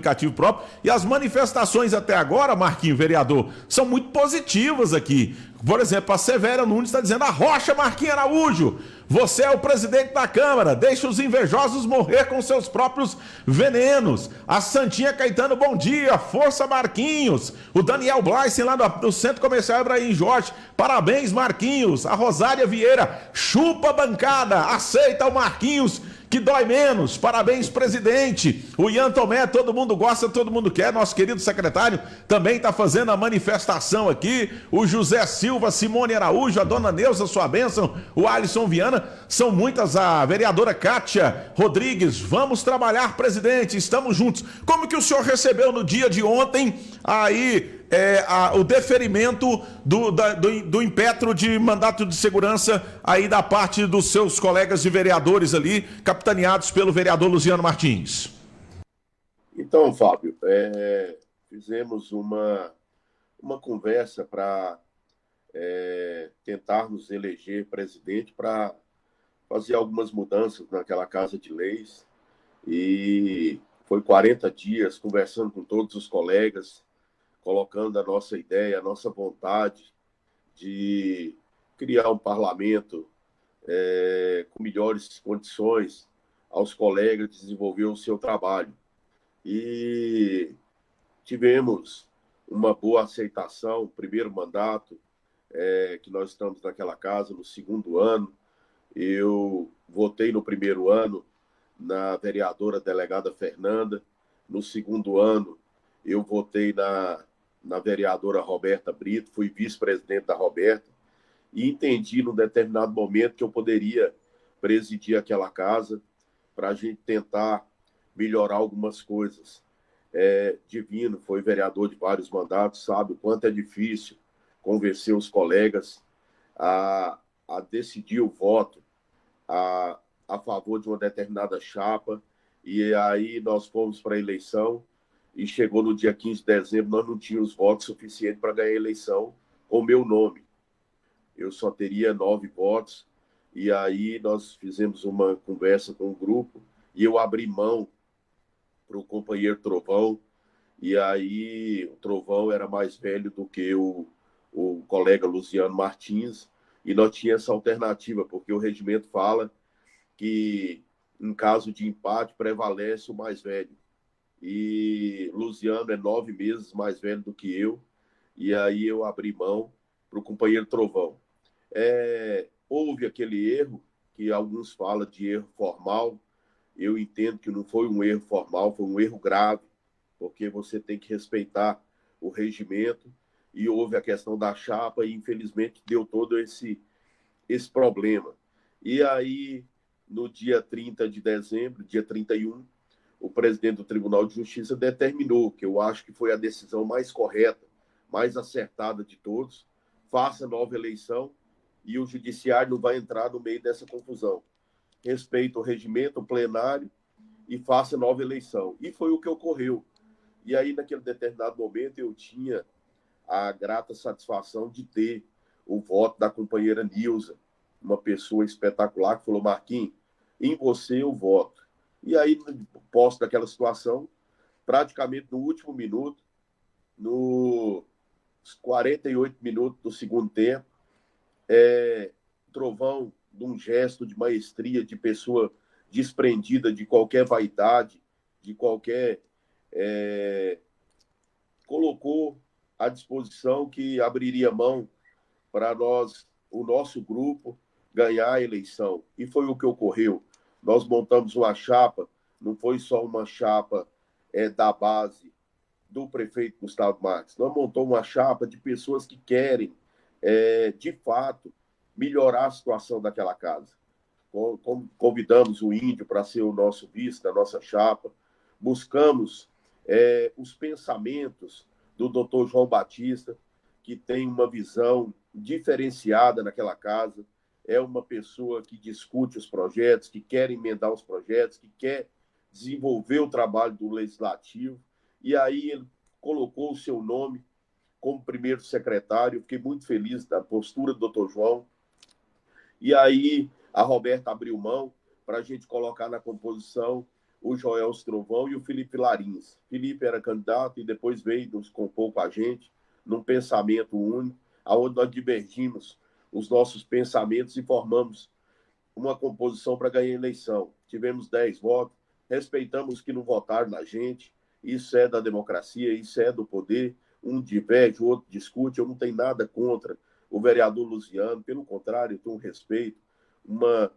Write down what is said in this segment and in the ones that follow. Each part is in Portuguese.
indicativo próprio. E as manifestações até agora, Marquinho, vereador, são muito positivas aqui. Por exemplo, a Severa Nunes está dizendo: arrocha, Marquinho Araújo, você é o presidente da Câmara, deixa os invejosos morrer com seus próprios venenos. A Santinha Caetano, bom dia, força Marquinhos. O Daniel Blaisen lá do Centro Comercial Ibrahim Jorge, parabéns Marquinhos. A Rosária Vieira, chupa bancada, aceita o Marquinhos, que dói menos. Parabéns, presidente. O Ian Tomé, todo mundo gosta, todo mundo quer. Nosso querido secretário também está fazendo a manifestação aqui. O José Silva, Simone Araújo, a dona Neuza, sua bênção, o Alisson Viana, são muitas. A vereadora Kátia Rodrigues, vamos trabalhar, presidente, estamos juntos. Como que o senhor recebeu no dia de ontem aí o deferimento do impetro de mandato de segurança aí da parte dos seus colegas de vereadores ali, capitaneados pelo vereador Luciano Martins? Então, Fábio, fizemos uma conversa para tentarmos eleger presidente, para fazer algumas mudanças naquela Casa de Leis, e foi 40 dias conversando com todos os colegas, colocando a nossa ideia, a nossa vontade de criar um parlamento com melhores condições aos colegas de desenvolver o seu trabalho. E tivemos uma boa aceitação, primeiro mandato, que nós estamos naquela casa, no segundo ano. Eu votei no primeiro ano na vereadora delegada Fernanda, no segundo ano eu votei na vereadora Roberta Brito, fui vice-presidente da Roberta, e entendi num determinado momento que eu poderia presidir aquela casa para a gente tentar melhorar algumas coisas. Divino foi vereador de vários mandatos, sabe o quanto é difícil convencer os colegas a decidir o voto a favor de uma determinada chapa, e aí nós fomos para a eleição, e chegou no dia 15 de dezembro, nós não tínhamos votos suficientes para ganhar a eleição com o meu nome. Eu só teria 9 votos, e aí nós fizemos uma conversa com o grupo, e eu abri mão para o companheiro Trovão, e aí o Trovão era mais velho do que o colega Luciano Martins, e nós tínhamos essa alternativa, porque o regimento fala que, em caso de empate, prevalece o mais velho. E Luciano é 9 meses mais velho do que eu, e aí eu abri mão para o companheiro Trovão. Houve aquele erro, que alguns falam de erro formal. Eu entendo que não foi um erro formal, foi um erro grave, porque você tem que respeitar o regimento, e houve a questão da chapa, e infelizmente deu todo esse problema. E aí, no dia 30 de dezembro, dia 31, o presidente do Tribunal de Justiça determinou, que eu acho que foi a decisão mais correta, mais acertada de todos: faça nova eleição, e o judiciário não vai entrar no meio dessa confusão. Respeita o regimento, o plenário, e faça nova eleição. E foi o que ocorreu. E aí, naquele determinado momento, eu tinha a grata satisfação de ter o voto da companheira Nilza, uma pessoa espetacular, que falou: Marquinhos, em você eu voto. E aí, posto daquela situação, praticamente no último minuto, nos 48 minutos do segundo tempo, Trovão, de um gesto de maestria, de pessoa desprendida de qualquer vaidade, de qualquer... colocou à disposição que abriria mão para nós, o nosso grupo, ganhar a eleição. E foi o que ocorreu. Nós montamos uma chapa, não foi só uma chapa da base do prefeito Gustavo Marques. Nós montamos uma chapa de pessoas que querem, de fato, melhorar a situação daquela casa. Convidamos o Índio para ser o nosso vice da nossa chapa, buscamos os pensamentos do Dr. João Batista, que tem uma visão diferenciada naquela casa, é uma pessoa que discute os projetos, que quer emendar os projetos, que quer desenvolver o trabalho do Legislativo, e aí ele colocou o seu nome como primeiro secretário. Fiquei muito feliz da postura do Dr. João. E aí a Roberta abriu mão para a gente colocar na composição o Joel Trovão e o Felipe Larins. Felipe era candidato e depois veio nos compor com a gente num pensamento único, aonde nós divergimos os nossos pensamentos e formamos uma composição para ganhar a eleição. Tivemos 10 votos, respeitamos os que não votaram na gente, isso é da democracia, isso é do poder, um diverge, o outro discute, eu não tenho nada contra o vereador Luciano, pelo contrário, eu tenho um respeito, uma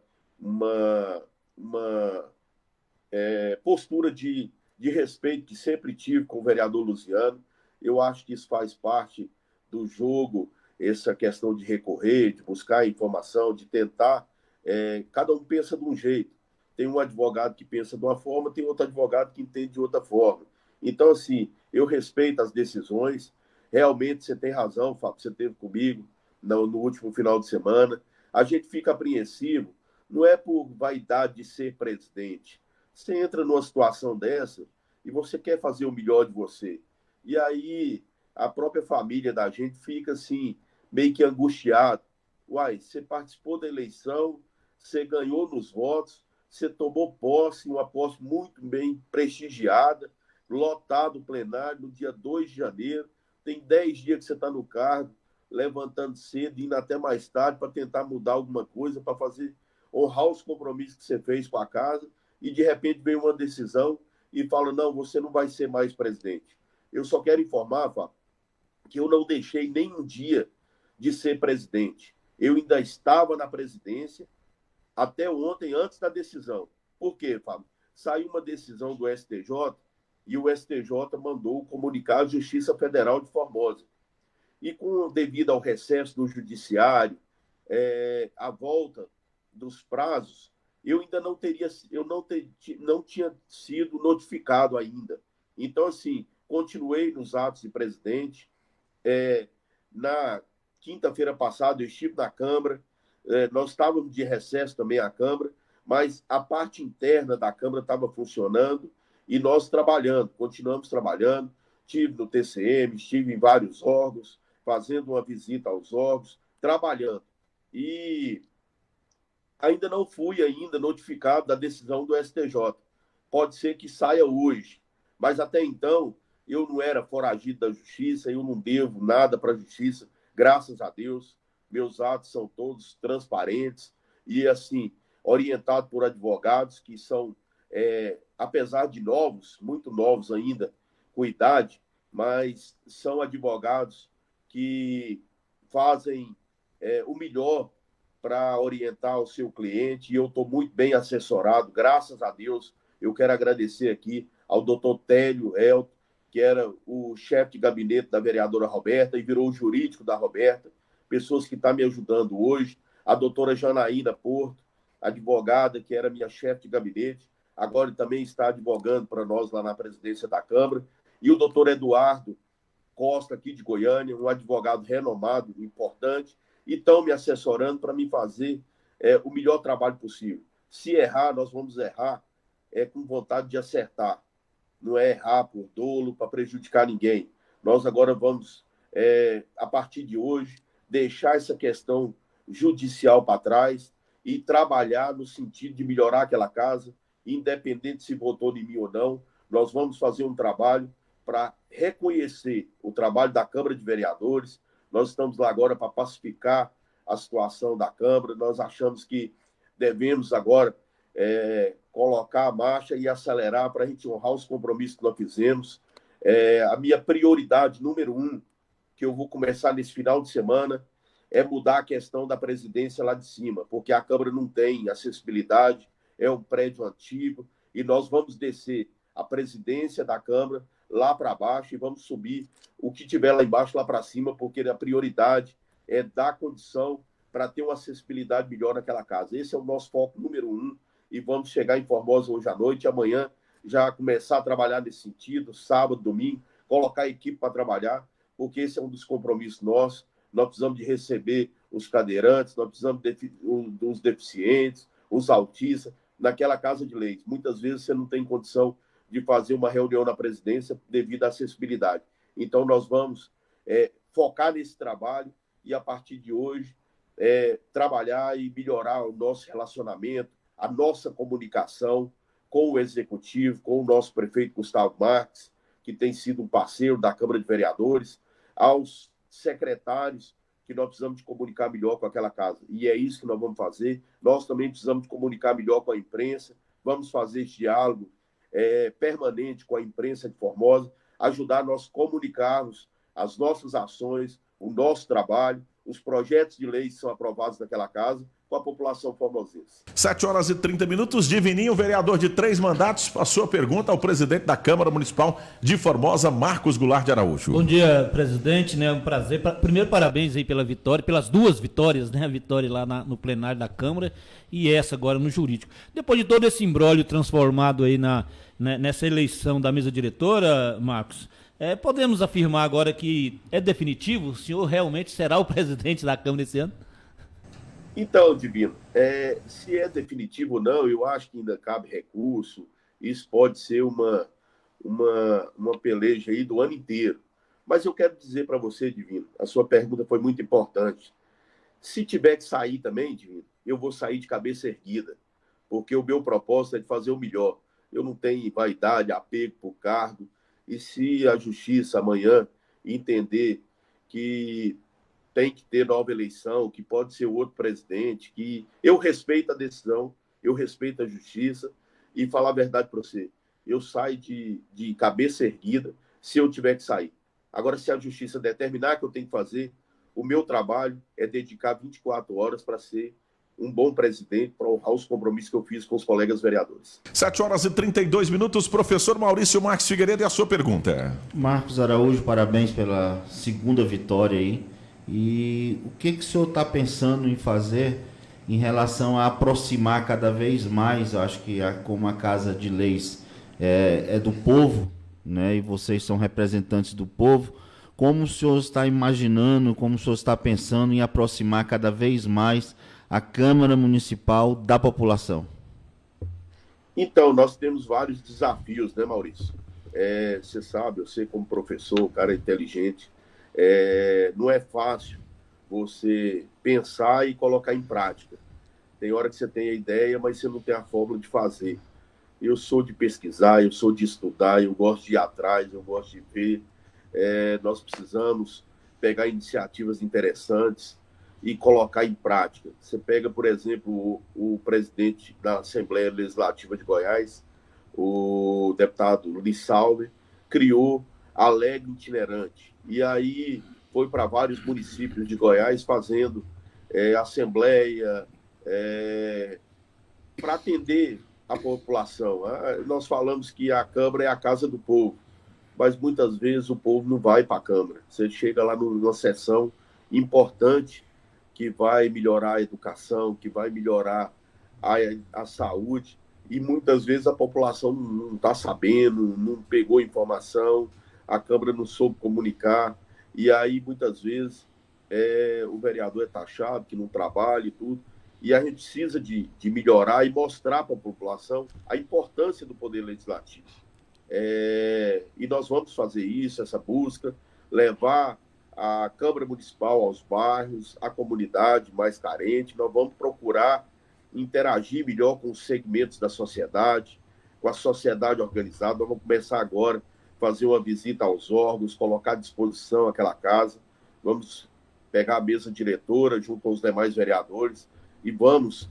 postura de respeito que sempre tive com o vereador Luciano. Eu acho que isso faz parte do jogo, essa questão de recorrer, de buscar informação, de tentar. Cada um pensa de um jeito. Tem um advogado que pensa de uma forma, tem outro advogado que entende de outra forma. Então, assim, eu respeito as decisões. Realmente, você tem razão, Fábio, você esteve comigo no último final de semana. A gente fica apreensivo, não é por vaidade de ser presidente. Você entra numa situação dessa e você quer fazer o melhor de você. E aí a própria família da gente fica assim, meio que angustiada. Uai, você participou da eleição, você ganhou nos votos, você tomou posse, uma posse muito bem prestigiada, lotado o plenário no dia 2 de janeiro. Tem 10 dias que você está no cargo, levantando cedo, indo até mais tarde para tentar mudar alguma coisa, para fazer honrar os compromissos que você fez com a casa, e de repente vem uma decisão e fala, não, você não vai ser mais presidente. Eu só quero informar, Fábio, que eu não deixei nem um dia de ser presidente. Eu ainda estava na presidência até ontem, antes da decisão. Por quê, Fábio? Saiu uma decisão do STJ e o STJ mandou comunicar à Justiça Federal de Formosa. E devido ao recesso do judiciário, a volta dos prazos, eu ainda não tinha sido notificado ainda. Então, assim, continuei nos atos de presidente. Na quinta-feira passada, eu estive na Câmara, nós estávamos de recesso também à Câmara, mas a parte interna da Câmara estava funcionando e nós trabalhando, continuamos trabalhando. Estive no TCM, estive em vários órgãos, fazendo uma visita aos órgãos, trabalhando. E ainda não fui notificado da decisão do STJ. Pode ser que saia hoje, mas até então eu não era foragido da justiça, eu não devo nada para a justiça, graças a Deus. Meus atos são todos transparentes e, assim, orientados por advogados que são, apesar de novos, muito novos ainda, com idade, mas são advogados que fazem o melhor para orientar o seu cliente, e eu estou muito bem assessorado, graças a Deus. Eu quero agradecer aqui ao doutor Télio Elton, que era o chefe de gabinete da vereadora Roberta e virou o jurídico da Roberta, pessoas que estão me ajudando hoje, a doutora Janaína Porto, advogada, que era minha chefe de gabinete, agora também está advogando para nós lá na presidência da Câmara, e o doutor Eduardo Costa, aqui de Goiânia, um advogado renomado, importante, e estão me assessorando para me fazer o melhor trabalho possível. Se errar, nós vamos errar com vontade de acertar. Não é errar por dolo, para prejudicar ninguém. Nós agora vamos, a partir de hoje, deixar essa questão judicial para trás e trabalhar no sentido de melhorar aquela casa, independente se votou em mim ou não. Nós vamos fazer um trabalho para reconhecer o trabalho da Câmara de Vereadores. Nós estamos lá agora para pacificar a situação da Câmara. Nós achamos que devemos agora colocar a marcha e acelerar para a gente honrar os compromissos que nós fizemos. A minha prioridade número 1, que eu vou começar nesse final de semana, é mudar a questão da presidência lá de cima, porque a Câmara não tem acessibilidade, é um prédio antigo, e nós vamos descer a presidência da Câmara lá para baixo e vamos subir o que tiver lá embaixo, lá para cima, porque a prioridade é dar condição para ter uma acessibilidade melhor naquela casa. Esse é o nosso foco número 1 e vamos chegar em Formosa hoje à noite, amanhã já começar a trabalhar nesse sentido, sábado, domingo, colocar a equipe para trabalhar, porque esse é um dos compromissos nossos. Nós precisamos de receber os cadeirantes, nós precisamos dos deficientes, os autistas, naquela casa de leite. Muitas vezes você não tem condição de fazer uma reunião na presidência devido à acessibilidade. Então, nós vamos focar nesse trabalho e, a partir de hoje, trabalhar e melhorar o nosso relacionamento, a nossa comunicação, com o Executivo, com o nosso prefeito Gustavo Marques, que tem sido um parceiro da Câmara de Vereadores, aos secretários, que nós precisamos de comunicar melhor com aquela casa. E é isso que nós vamos fazer. Nós também precisamos de comunicar melhor com a imprensa. Vamos fazer esse diálogo permanente com a imprensa de Formosa, ajudar nós a comunicarmos as nossas ações, o nosso trabalho, os projetos de lei que são aprovados naquela casa, com a população formosense. 7h30, Divininho, vereador de 3 mandatos, a sua pergunta ao presidente da Câmara Municipal de Formosa, Marcos Goulart de Araújo. Bom dia, presidente, né? É um prazer. Primeiro, parabéns aí pela vitória, pelas 2 vitórias, né? A vitória lá no plenário da Câmara e essa agora no jurídico. Depois de todo esse imbróglio transformado aí nessa eleição da mesa diretora, Marcos, podemos afirmar agora que é definitivo? O senhor realmente será o presidente da Câmara esse ano? Então, Divino, se é definitivo ou não, eu acho que ainda cabe recurso. Isso pode ser uma peleja aí do ano inteiro. Mas eu quero dizer para você, Divino, a sua pergunta foi muito importante. Se tiver que sair também, Divino, eu vou sair de cabeça erguida, porque o meu propósito é de fazer o melhor. Eu não tenho vaidade, apego por cargo. E se a justiça amanhã entender que tem que ter nova eleição, que pode ser outro presidente, que eu respeito a decisão, eu respeito a justiça, e falar a verdade para você, eu saio de cabeça erguida se eu tiver que sair. Agora, se a justiça determinar que eu tenho que fazer, o meu trabalho é dedicar 24 horas para ser um bom presidente, para honrar os compromissos que eu fiz com os colegas vereadores. 7h32, professor Maurício Marques Figueiredo, e a sua pergunta. Marcos Araújo, parabéns pela 2ª vitória aí. E o que o senhor está pensando em fazer em relação a aproximar cada vez mais? Eu acho que como a Casa de Leis é do povo, né, e vocês são representantes do povo, como o senhor está imaginando, como o senhor está pensando em aproximar cada vez mais a Câmara Municipal da população? Então, nós temos vários desafios, né, Maurício? Você sabe, eu sei como professor, o cara é inteligente, não é fácil você pensar e colocar em prática. Tem hora que você tem a ideia, mas você não tem a fórmula de fazer. Eu sou de pesquisar, eu sou de estudar, eu gosto de ir atrás, eu gosto de ver. Nós precisamos pegar iniciativas interessantes e colocar em prática. Você pega, por exemplo, o presidente da Assembleia Legislativa de Goiás, o deputado Lissalve, criou a Alegre Itinerante. E aí foi para vários municípios de Goiás fazendo assembleia para atender a população. Nós falamos que a Câmara é a casa do povo, mas muitas vezes o povo não vai para a Câmara. Você chega lá numa sessão importante que vai melhorar a educação, que vai melhorar a saúde, e muitas vezes a população não está sabendo, não pegou informação, a Câmara não soube comunicar, e aí muitas vezes o vereador é taxado, que não trabalha e tudo, e a gente precisa de melhorar e mostrar para a população a importância do Poder Legislativo. E nós vamos fazer isso, essa busca, levar a Câmara Municipal aos bairros, à comunidade mais carente. Nós vamos procurar interagir melhor com os segmentos da sociedade, com a sociedade organizada. Nós vamos começar agora a fazer uma visita aos órgãos, colocar à disposição aquela casa. Vamos pegar a mesa diretora junto aos demais vereadores e vamos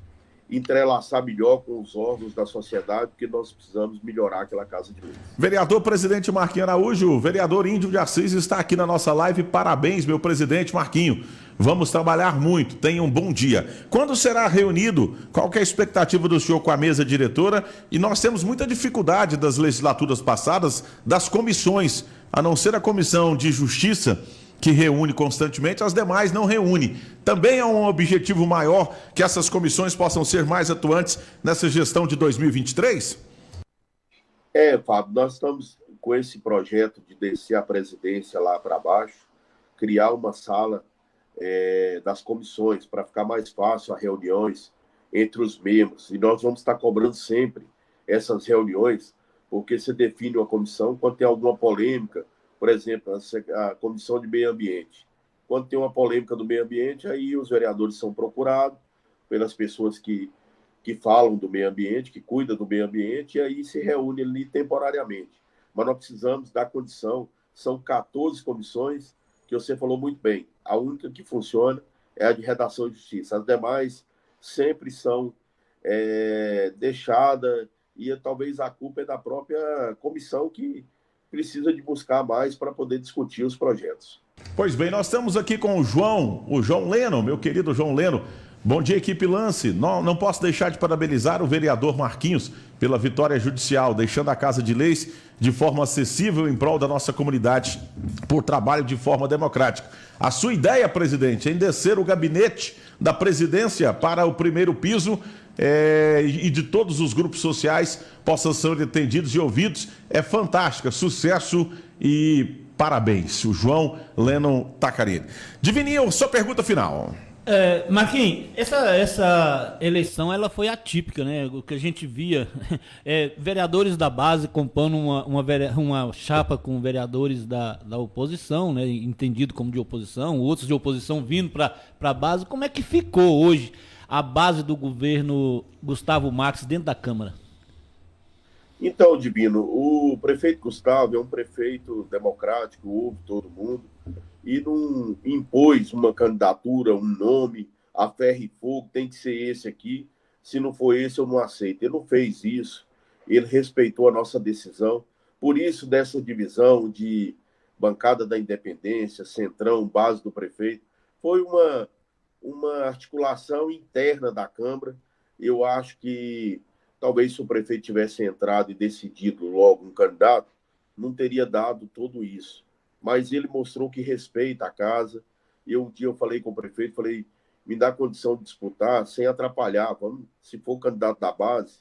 entrelaçar melhor com os órgãos da sociedade, porque nós precisamos melhorar aquela casa de leis. Vereador presidente Marquinho Araújo, vereador Índio de Assis está aqui na nossa live. Parabéns, meu presidente Marquinho. Vamos trabalhar muito. Tenha um bom dia. Quando será reunido? Qual que é a expectativa do senhor com a mesa diretora? E nós temos muita dificuldade das legislaturas passadas, das comissões, a não ser a Comissão de Justiça, que reúne constantemente, as demais não reúnem. Também é um objetivo maior que essas comissões possam ser mais atuantes nessa gestão de 2023? Fábio, nós estamos com esse projeto de descer a presidência lá para baixo, criar uma sala das comissões para ficar mais fácil as reuniões entre os membros. E nós vamos estar cobrando sempre essas reuniões, porque se define uma comissão quando tem alguma polêmica. Por exemplo, a Comissão de Meio Ambiente. Quando tem uma polêmica do meio ambiente, aí os vereadores são procurados pelas pessoas que que falam do meio ambiente, que cuidam do meio ambiente, e aí se reúne ali temporariamente. Mas nós precisamos dar condição, são 14 comissões, que você falou muito bem, a única que funciona é a de redação e justiça, as demais sempre são deixadas, e talvez a culpa é da própria comissão que precisa de buscar mais para poder discutir os projetos. Pois bem, nós estamos aqui com o João Leno, meu querido João Leno. Bom dia, equipe Lance. Não posso deixar de parabenizar o vereador Marquinhos pela vitória judicial, deixando a Casa de Leis de forma acessível em prol da nossa comunidade, por trabalho de forma democrática. A sua ideia, presidente, em descer o gabinete da presidência para o primeiro piso e de todos os grupos sociais possam ser atendidos e ouvidos, é fantástica. Sucesso e parabéns. O João Lennon Tacarini. Divininho, sua pergunta final. Marquinhos, essa eleição ela foi atípica, né? O que a gente via, vereadores da base compondo uma chapa com vereadores da oposição, né? Entendido como de oposição, outros de oposição vindo para a base. Como é que ficou hoje a base do governo Gustavo Marques dentro da Câmara? Então, Divino, o prefeito Gustavo é um prefeito democrático, ouve todo mundo, e não impôs uma candidatura, um nome, a ferro e fogo, tem que ser esse aqui, se não for esse eu não aceito. Ele não fez isso, ele respeitou a nossa decisão, por isso dessa divisão de bancada da independência, centrão, base do prefeito, foi uma articulação interna da Câmara. Eu acho que talvez se o prefeito tivesse entrado e decidido logo um candidato, não teria dado tudo isso. Mas ele mostrou que respeita a casa. Um dia eu falei com o prefeito, falei, me dá condição de disputar sem atrapalhar. Vamos, se for o candidato da base,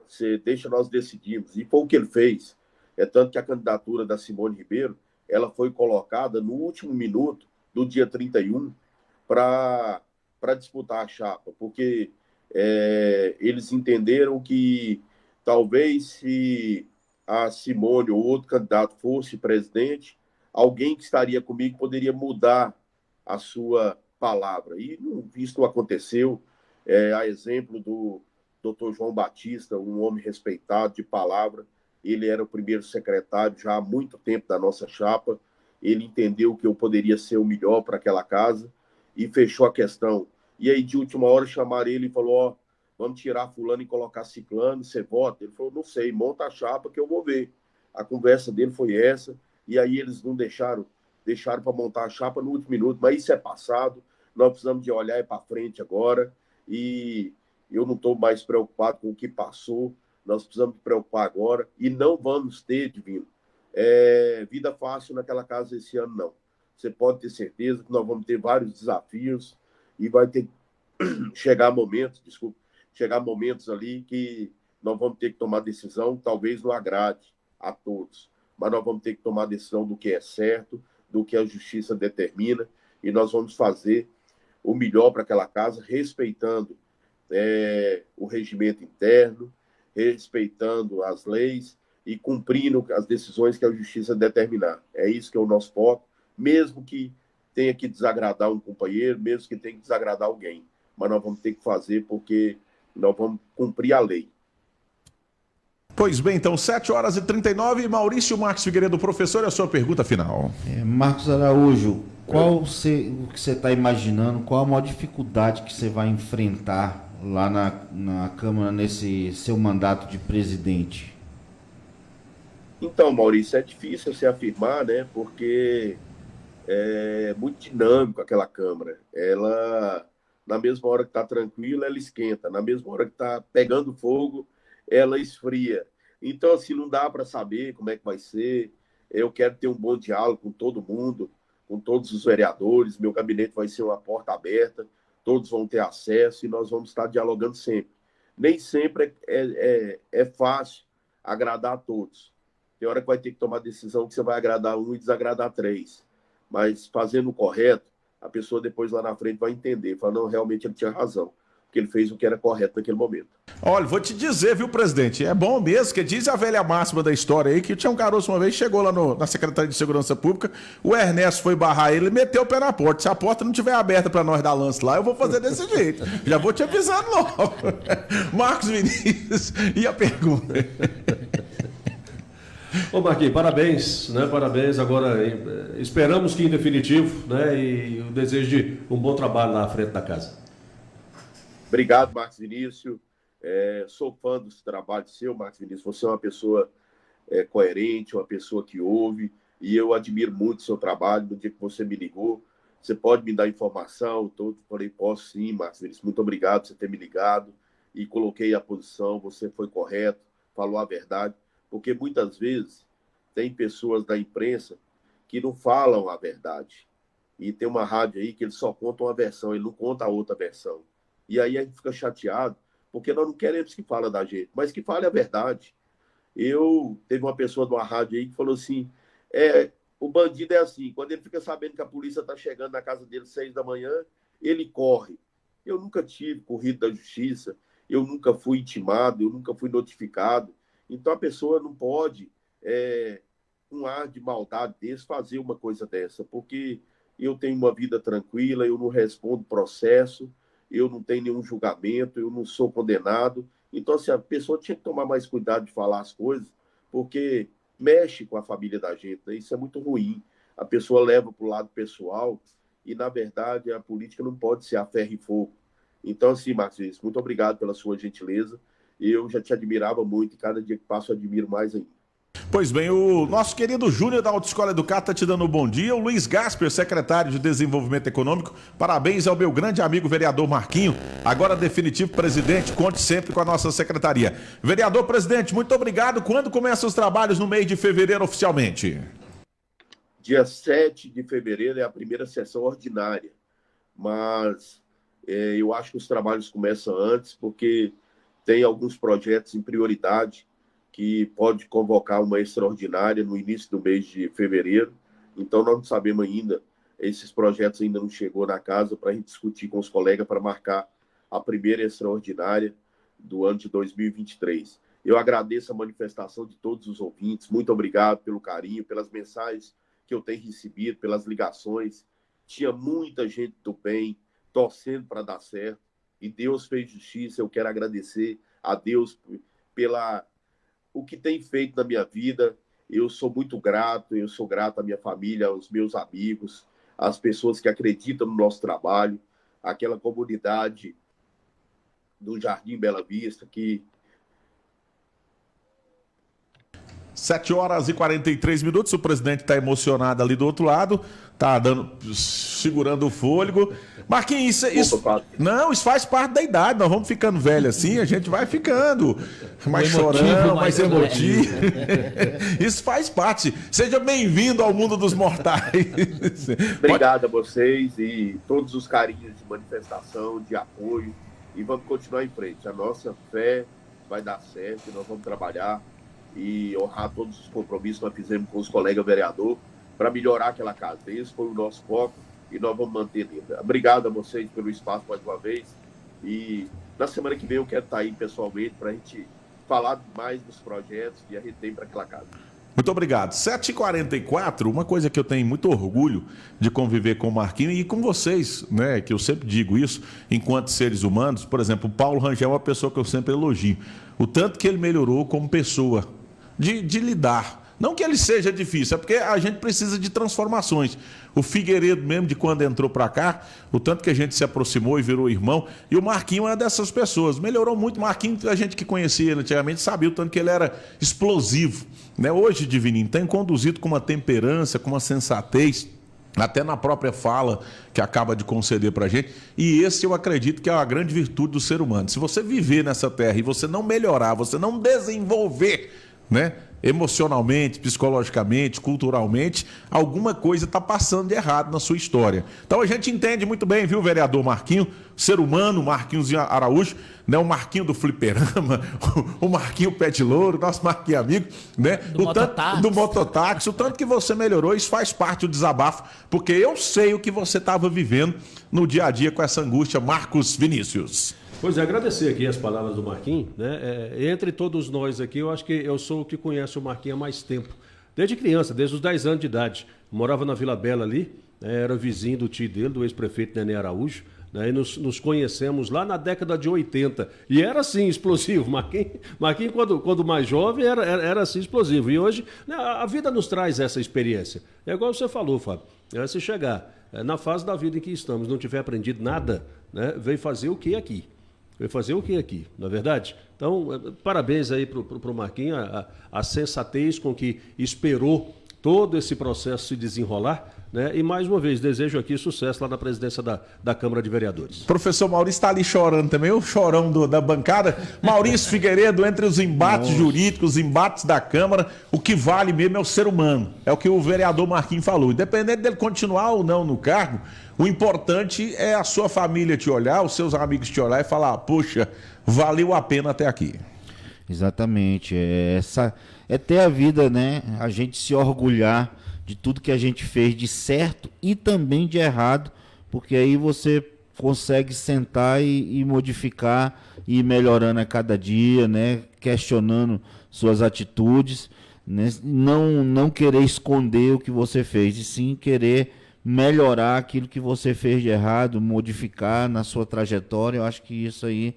você deixa nós decidirmos. E foi o que ele fez. É tanto que a candidatura da Simone Ribeiro, ela foi colocada no último minuto do dia 31 para disputar a chapa, porque eles entenderam que talvez se a Simone ou outro candidato fosse presidente, alguém que estaria comigo poderia mudar a sua palavra. E isso não aconteceu. A exemplo do Dr. João Batista, um homem respeitado de palavra, ele era o primeiro secretário já há muito tempo da nossa chapa, ele entendeu que eu poderia ser o melhor para aquela casa e fechou a questão. E aí, de última hora, chamaram ele e falou, vamos tirar fulano e colocar ciclano, você vota? Ele falou, não sei, monta a chapa que eu vou ver. A conversa dele foi essa, e aí eles não deixaram para montar a chapa no último minuto, mas isso é passado, nós precisamos de olhar para frente agora, e eu não estou mais preocupado com o que passou, nós precisamos nos preocupar agora, e não vamos ter, Divino, vida fácil naquela casa esse ano, não. Você pode ter certeza que nós vamos ter vários desafios, e vai ter chegar momentos ali que nós vamos ter que tomar decisão, talvez não agrade a todos, mas nós vamos ter que tomar decisão do que é certo, do que a justiça determina, e nós vamos fazer o melhor para aquela casa, respeitando o regimento interno, respeitando as leis e cumprindo as decisões que a justiça determinar. É isso que é o nosso foco, mesmo que tenha que desagradar um companheiro, mesmo que tenha que desagradar alguém. Mas nós vamos ter que fazer porque nós vamos cumprir a lei. Pois bem, então, 7h39, Maurício Marques Figueiredo, professor, é a sua pergunta final. Marcos Araújo, o que você está imaginando, qual a maior dificuldade que você vai enfrentar lá na Câmara nesse seu mandato de presidente? Então, Maurício, é difícil se afirmar, né? Porque é muito dinâmico aquela Câmara. Ela, na mesma hora que está tranquila, ela esquenta. Na mesma hora que está pegando fogo, ela esfria. Então, assim, não dá para saber como é que vai ser. Eu quero ter um bom diálogo com todo mundo, com todos os vereadores. Meu gabinete vai ser uma porta aberta, todos vão ter acesso e nós vamos estar dialogando sempre. Nem sempre é fácil agradar a todos. Tem hora que vai ter que tomar decisão que você vai agradar um e desagradar três. Mas fazendo o correto, a pessoa depois lá na frente vai entender. Fala, não, realmente ele tinha razão. Porque ele fez o que era correto naquele momento. Olha, vou te dizer, viu, presidente? É bom mesmo, que diz a velha máxima da história aí, que tinha um garoto uma vez, chegou lá na Secretaria de Segurança Pública, o Ernesto foi barrar ele e meteu o pé na porta. Se a porta não estiver aberta para nós dar lance lá, eu vou fazer desse jeito. Já vou te avisando logo. Marcos Vinícius, e a pergunta? Ô Marquinhos, parabéns, né? Parabéns. Agora esperamos que em definitivo, né? E o desejo de um bom trabalho lá à frente da casa. Obrigado, Marcos Vinícius. Sou fã do trabalho seu, Marcos Vinícius. Você é uma pessoa coerente, uma pessoa que ouve, e eu admiro muito o seu trabalho. No dia que você me ligou, você pode me dar informação? Eu falei, posso sim, Marcos Vinícius. Muito obrigado por você ter me ligado e coloquei a posição. Você foi correto, falou a verdade, porque muitas vezes tem pessoas da imprensa que não falam a verdade. E tem uma rádio aí que eles só contam uma versão, ele não conta a outra versão. E aí a gente fica chateado, porque nós não queremos que fale da gente, mas que fale a verdade. Teve uma pessoa de uma rádio aí que falou assim, o bandido é assim, quando ele fica sabendo que a polícia está chegando na casa dele às 6 da manhã, ele corre. Eu nunca tive corrido da justiça, eu nunca fui intimado, eu nunca fui notificado. Então a pessoa não pode, um ar de maldade desse, fazer uma coisa dessa, porque eu tenho uma vida tranquila, eu não respondo processo, eu não tenho nenhum julgamento, eu não sou condenado. Então, assim, a pessoa tinha que tomar mais cuidado de falar as coisas, porque mexe com a família da gente, né? Isso é muito ruim. A pessoa leva para o lado pessoal e, na verdade, a política não pode ser a ferro e fogo. Então, assim, Marcos, muito obrigado pela sua gentileza. Eu já te admirava muito e cada dia que passo eu admiro mais ainda. Pois bem, o nosso querido Júnior da Autoescola Educado está te dando um bom dia. O Luiz Gasper, secretário de Desenvolvimento Econômico. Parabéns ao meu grande amigo vereador Marquinho, agora definitivo presidente. Conte sempre com a nossa secretaria. Vereador presidente, muito obrigado. Quando começam os trabalhos no mês de fevereiro oficialmente? Dia 7 de fevereiro é a primeira sessão ordinária. Mas eu acho que os trabalhos começam antes, porque tem alguns projetos em prioridade que pode convocar uma extraordinária no início do mês de fevereiro. Então, nós não sabemos ainda, esses projetos ainda não chegou na casa para a gente discutir com os colegas para marcar a primeira extraordinária do ano de 2023. Eu agradeço a manifestação de todos os ouvintes, muito obrigado pelo carinho, pelas mensagens que eu tenho recebido, pelas ligações. Tinha muita gente do bem torcendo para dar certo, e Deus fez justiça. Eu quero agradecer a Deus pela o que tem feito na minha vida. Eu sou muito grato, eu sou grato à minha família, aos meus amigos, às pessoas que acreditam no nosso trabalho, aquela comunidade do Jardim Bela Vista que... 7h43, o presidente está emocionado ali do outro lado, tá segurando o fôlego. Marquinhos, isso faz parte da idade, nós vamos ficando velhos assim, a gente vai ficando mais chorão, mais emotivo. Isso faz parte. Seja bem-vindo ao mundo dos mortais. Obrigado a vocês e todos os carinhos de manifestação, de apoio, e vamos continuar em frente. A nossa fé vai dar certo, nós vamos trabalhar e honrar todos os compromissos que nós fizemos com os colegas vereadores para melhorar aquela casa. Esse foi o nosso foco e nós vamos manter linda. Obrigado a vocês pelo espaço mais uma vez, e na semana que vem eu quero estar aí pessoalmente para a gente falar mais dos projetos que a gente tem para aquela casa. Muito obrigado. 7h44, uma coisa que eu tenho muito orgulho de conviver com o Marquinhos e com vocês, né, que eu sempre digo isso, enquanto seres humanos. Por exemplo, o Paulo Rangel é uma pessoa que eu sempre elogio. O tanto que ele melhorou como pessoa, de lidar. Não que ele seja difícil, é porque a gente precisa de transformações. O Figueiredo mesmo, de quando entrou para cá, o tanto que a gente se aproximou e virou irmão. E o Marquinhos é uma dessas pessoas. Melhorou muito. O Marquinhos, a gente que conhecia ele antigamente, sabia o tanto que ele era explosivo, né? Hoje, Divininho, tem conduzido com uma temperança, com uma sensatez, até na própria fala que acaba de conceder para a gente. E esse eu acredito que é a grande virtude do ser humano. Se você viver nessa terra e você não melhorar, você não desenvolver, né, emocionalmente, psicologicamente, culturalmente, alguma coisa está passando de errado na sua história. Então a gente entende muito bem, viu, vereador Marquinho, ser humano, Marquinhos Araújo, né, o Marquinho do fliperama, o Marquinho Pé de Louro, nosso Marquinho amigo, né, do mototáxi, o tanto que você melhorou, isso faz parte do desabafo, porque eu sei o que você estava vivendo no dia a dia com essa angústia, Marcos Vinícius. Pois é, agradecer aqui as palavras do Marquinhos, né? Entre todos nós aqui, eu acho que eu sou o que conhece o Marquinhos há mais tempo. Desde criança, desde os 10 anos de idade. Morava na Vila Bela ali, né? Era vizinho do tio dele, do ex-prefeito Nenê Araújo. Né? E nos conhecemos lá na década de 80. E era assim, explosivo. Marquinhos quando mais jovem, era assim, explosivo. E hoje, né, a vida nos traz essa experiência. É igual você falou, Fábio. Se chegar na fase da vida em que estamos, não tiver aprendido nada, né, veio fazer o que aqui? Veio fazer o que aqui, não é verdade? Então, parabéns aí pro Marquinhos, a sensatez com que esperou todo esse processo se desenrolar, né? E mais uma vez, desejo aqui sucesso lá na presidência da Câmara de Vereadores. Professor Maurício está ali chorando também, o chorão da bancada. Maurício Figueiredo, entre os embates jurídicos, os embates da Câmara, o que vale mesmo é o ser humano. É o que o vereador Marquinhos falou. Independente dele continuar ou não no cargo, o importante é a sua família te olhar, os seus amigos te olhar e falar, poxa, valeu a pena até aqui. Exatamente. É ter a vida, né? A gente se orgulhar de tudo que a gente fez de certo e também de errado, porque aí você consegue sentar e modificar e ir melhorando a cada dia, né? Questionando suas atitudes, né? Não querer esconder o que você fez, e sim querer melhorar aquilo que você fez de errado, modificar na sua trajetória. Eu acho que isso aí,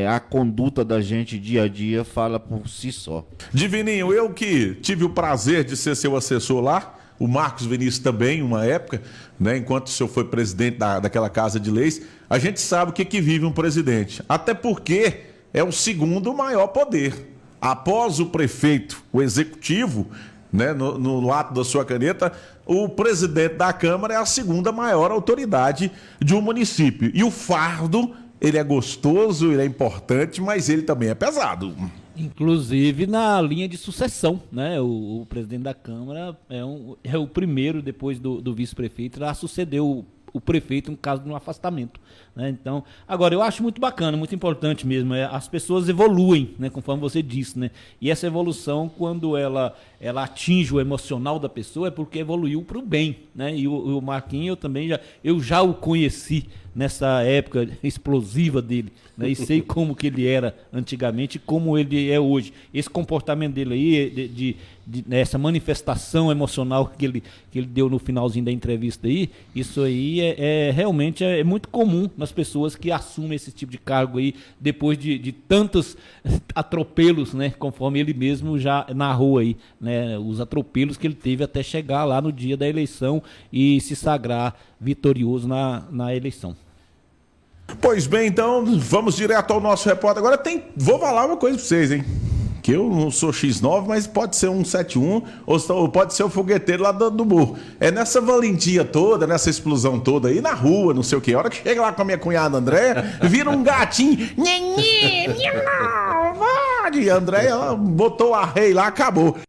a conduta da gente dia a dia fala por si só. Divininho, eu que tive o prazer de ser seu assessor lá, o Marcos Vinícius também, uma época, né, enquanto o senhor foi presidente daquela Casa de Leis, a gente sabe o que vive um presidente. Até porque é o segundo maior poder. Após o prefeito, o executivo, né, no ato da sua caneta, o presidente da Câmara é a segunda maior autoridade de um município. E o fardo, ele é gostoso, ele é importante, mas ele também é pesado. Inclusive na linha de sucessão, né? O presidente da Câmara é o primeiro, depois do vice-prefeito, a suceder o prefeito no caso de um afastamento, né? Então, agora, eu acho muito bacana, muito importante mesmo, as pessoas evoluem, né? Conforme você disse, né? E essa evolução, quando ela atinge o emocional da pessoa, é porque evoluiu para o bem, né? E o Marquinhos, eu já o conheci nessa época explosiva dele, né? E sei como que ele era antigamente e como ele é hoje. Esse comportamento dele aí, essa manifestação emocional que ele deu no finalzinho da entrevista aí, isso aí realmente é muito comum nas pessoas que assumem esse tipo de cargo aí, depois de tantos atropelos, né? Conforme ele mesmo já narrou aí, né? Os atropelos que ele teve até chegar lá no dia da eleição e se sagrar vitorioso na eleição. Pois bem, então, vamos direto ao nosso repórter. Agora vou falar uma coisa pra vocês, hein? Que eu não sou X9, mas pode ser um 71, ou pode ser o fogueteiro lá do morro. É nessa valentia toda, nessa explosão toda aí, na rua, não sei o que. A hora que chega lá com a minha cunhada Andréia, vira um gatinho. E a Andréia botou a rei lá, acabou.